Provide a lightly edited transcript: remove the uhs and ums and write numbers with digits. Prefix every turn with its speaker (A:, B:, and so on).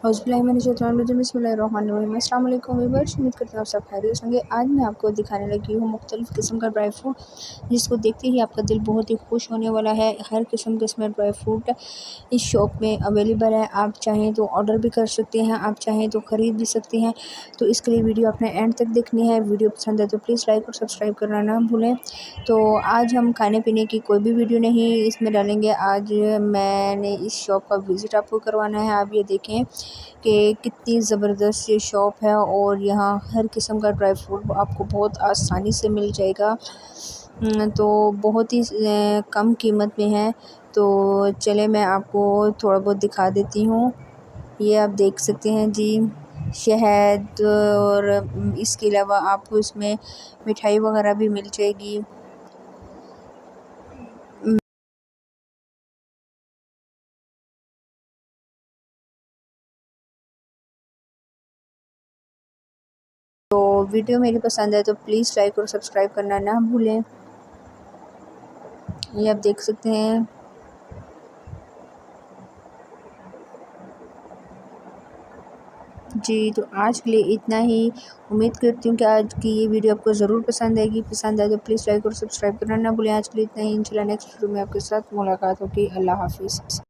A: बिस्मिल्लाहिर्रहमानिर्रहीम। अस्सलाम वालेकुम व्यूअर्स, उम्मीद करती हूँ आप सब खैरियत होंगे। आज मैं आपको दिखाने लगी हूँ मुख्तलिफ़ किस्म का ड्राई फ्रूट, जिसको देखते ही आपका दिल बहुत ही खुश होने वाला है। हर किस्म के इसमें ड्राई फ्रूट इस शॉप में अवेलेबल है। आप चाहें तो ऑर्डर भी कर सकते हैं, आप चाहें तो ख़रीद भी सकते हैं। तो इसके लिए वीडियो आपने एंड तक देखनी है। वीडियो पसंद है तो प्लीज़ लाइक और सब्सक्राइब करना ना भूलें। तो आज हम खाने पीने की कोई भी वीडियो नहीं इसमें डालेंगे। आज मैंने इस शॉप का विज़िट आपको करवाना है। आप ये देखें कि कितनी ज़बरदस्त ये शॉप है और यहाँ हर किस्म का ड्राई फ्रूट आपको बहुत आसानी से मिल जाएगा। तो बहुत ही कम कीमत में है। तो चले मैं आपको थोड़ा बहुत दिखा देती हूँ। ये आप देख सकते हैं जी, शहद और इसके अलावा आपको इसमें मिठाई वगैरह भी मिल जाएगी। तो वीडियो मेरी पसंद है तो प्लीज़ लाइक और सब्सक्राइब करना ना भूलें। ये आप देख सकते हैं। जी, तो आज के लिए इतना ही। उम्मीद करती हूँ कि आज की ये वीडियो आपको ज़रूर पसंद आएगी। पसंद आए तो प्लीज़ लाइक और सब्सक्राइब करना ना भूलें। आज के लिए इतना ही। इंशाल्लाह नेक्स्ट वीडियो में आपके साथ मुलाकात होगी। अल्लाह हाफ़िज़।